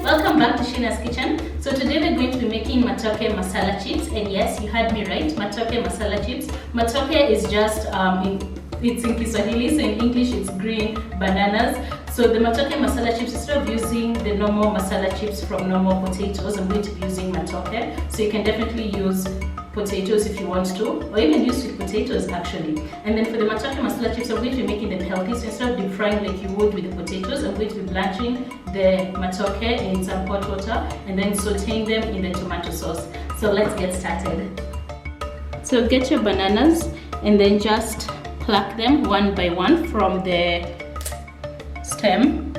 welcome back to Sheenas kitchen. So today we're going to be making Matoke Masala chips, and yes, you heard me right, Matoke Masala chips. Matoke is just it's in Kiswahili, so in English it's green bananas. So the Matoke Masala chips, instead of using the normal masala chips from normal potatoes, I'm going to be using Matoke. So you can definitely use potatoes if you want to, or even use sweet potatoes actually. And then for the Matoke Masala chips, I'm going to be making them healthy. So instead of deep frying like you would with the potatoes, I'm going to be blanching the Matoke in some hot water and then sauteing them in the tomato sauce. So let's get started. So get your bananas and then just pluck them one by one from the stem.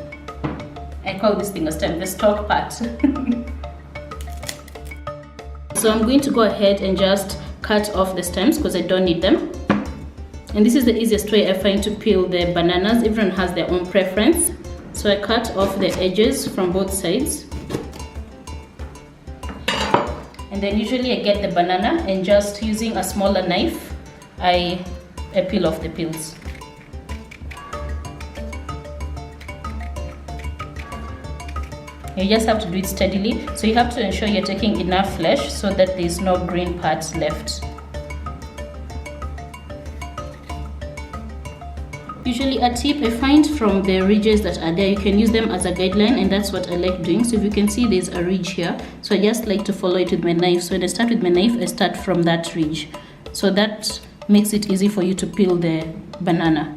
I call this thing a stem, the stalk part. So I'm going to go ahead and just cut off the stems because I don't need them. And this is the easiest way I find to peel the bananas. Everyone has their own preference. So I cut off the edges from both sides. And then usually I get the banana and just using a smaller knife, I peel off the peels. You just have to do it steadily, so you have to ensure you're taking enough flesh so that there's no green parts left. Usually a tip I find from the ridges that are there, you can use them as a guideline, and that's what I like doing. So if you can see, there's a ridge here, so I just like to follow it with my knife. So when I start with my knife, I start from that ridge, so that makes it easy for you to peel the banana.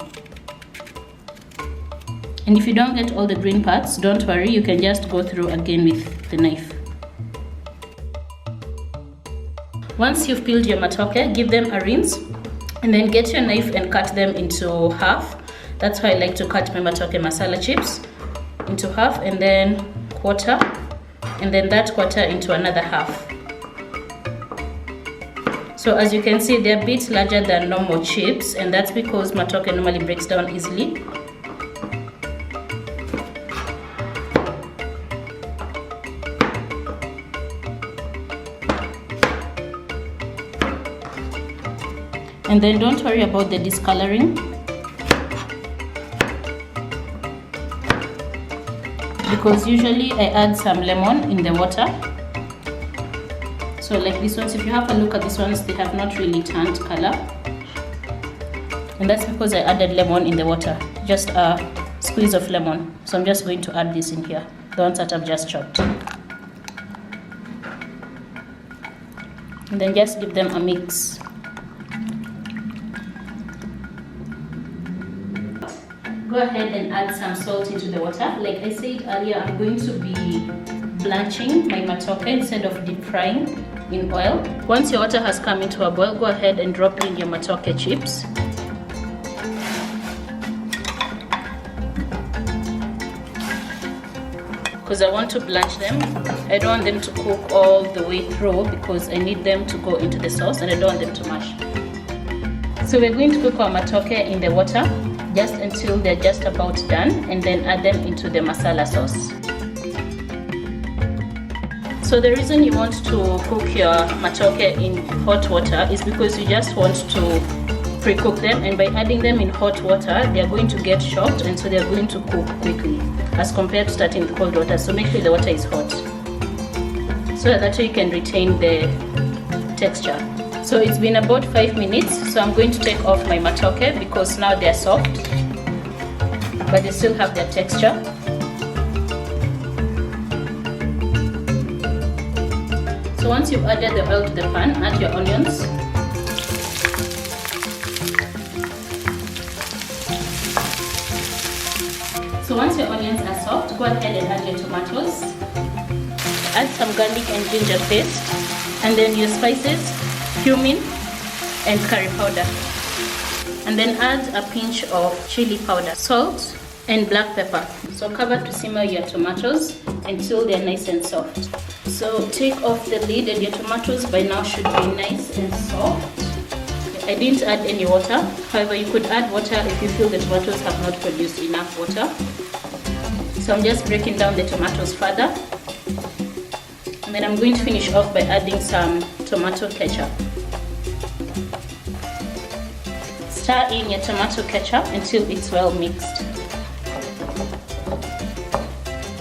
And if you don't get all the green parts, don't worry, you can just go through again with the knife. Once you've peeled your matoke, give them a rinse and then get your knife and cut them into half. That's how I like to cut my Matoke Masala chips, into half and then quarter, and then that quarter into another half. So as you can see, they're a bit larger than normal chips, and that's because matoke normally breaks down easily. And then don't worry about the discoloring, because usually I add some lemon in the water. So like these ones, if you have a look at these ones, they have not really turned color, and that's because I added lemon in the water, just a squeeze of lemon. So I'm just going to add this in here, the ones that I've just chopped, and then just give them a mix. Go ahead and add some salt into the water. Like I said earlier, I'm going to be blanching my matoke instead of deep frying in oil. Once your water has come into a boil, go ahead and drop in your matoke chips. Because I want to blanch them. I don't want them to cook all the way through because I need them to go into the sauce and I don't want them to mash. So we're going to cook our matoke in the water just until they're just about done, and then add them into the masala sauce. So the reason you want to cook your matoke in hot water is because you just want to pre-cook them, and by adding them in hot water, they're going to get shocked, and so they're going to cook quickly as compared to starting with cold water. So make sure the water is hot, so that way you can retain the texture. So it's been about 5 minutes, so I'm going to take off my matoke because now they're soft, but they still have their texture. So once you've added the oil to the pan, add your onions. So once your onions are soft, go ahead and add your tomatoes. Add some garlic and ginger paste, and then your spices, cumin and curry powder, and then add a pinch of chili powder, salt and black pepper. So cover to simmer your tomatoes until they're nice and soft. So take off the lid and your tomatoes by now should be nice and soft. I didn't add any water, however you could add water if you feel the tomatoes have not produced enough water. So I'm just breaking down the tomatoes further, and then I'm going to finish off by adding some tomato ketchup. Stir in your tomato ketchup until it's well mixed.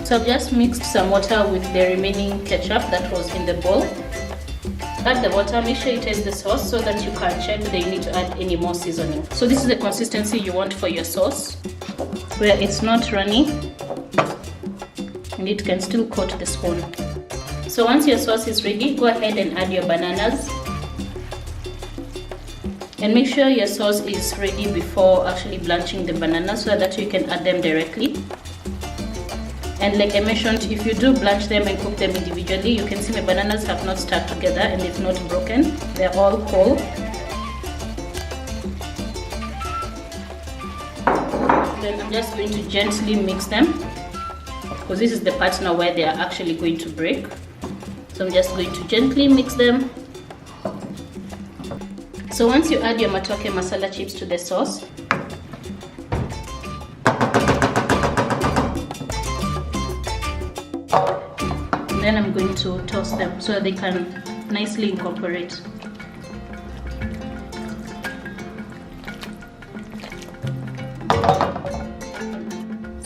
So I've just mixed some water with the remaining ketchup that was in the bowl. Add the water, make sure you taste the sauce so that you can check that you need to add any more seasoning. So this is the consistency you want for your sauce, where it's not runny and it can still coat the spoon. So once your sauce is ready, go ahead and add your bananas. And make sure your sauce is ready before actually blanching the bananas so that you can add them directly. And like I mentioned, if you do blanch them and cook them individually, you can see my bananas have not stuck together and they've not broken. They're all whole. Then I'm just going to gently mix them, because this is the part now where they are actually going to break. So I'm just going to gently mix them. So once you add your Matoke Masala chips to the sauce, then I'm going to toss them so they can nicely incorporate.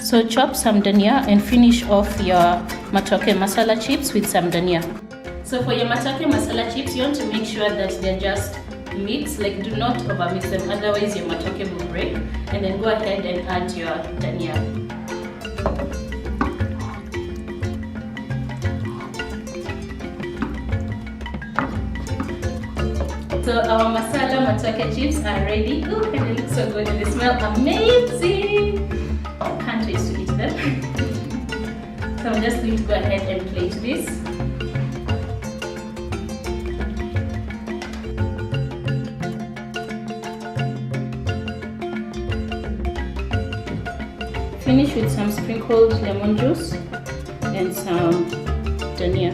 So chop some dhania and finish off your Matoke Masala chips with some dhania. So for your Matoke Masala chips, you want to make sure that they're just mixed, like do not overmix them, otherwise your matoke will break. And then go ahead and add your dhania. So our masala matoke chips are ready. Oh, and they look so good and they smell amazing. Can't wait to eat them. So I'm just going to go ahead and plate this. Finish with some sprinkled lemon juice and some dhania.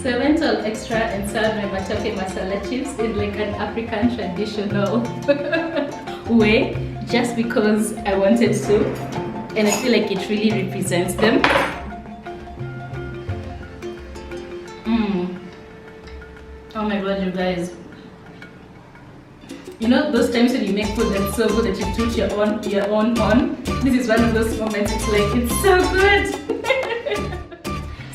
So I went all extra and served my Matoke Masala chips in like an African traditional way, just because I wanted to, and I feel like it really represents them. Oh my god, you guys. You know those times when you make food that's so good that you toot your own on? This is one of those moments. It's like, it's so good.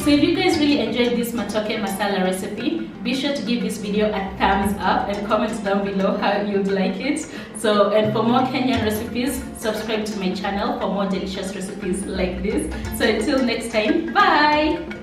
So if you guys really enjoyed this Matoke Masala recipe, be sure to give this video a thumbs up and comment down below how you'd like it. So, and for more Kenyan recipes, subscribe to my channel for more delicious recipes like this. So until next time, bye!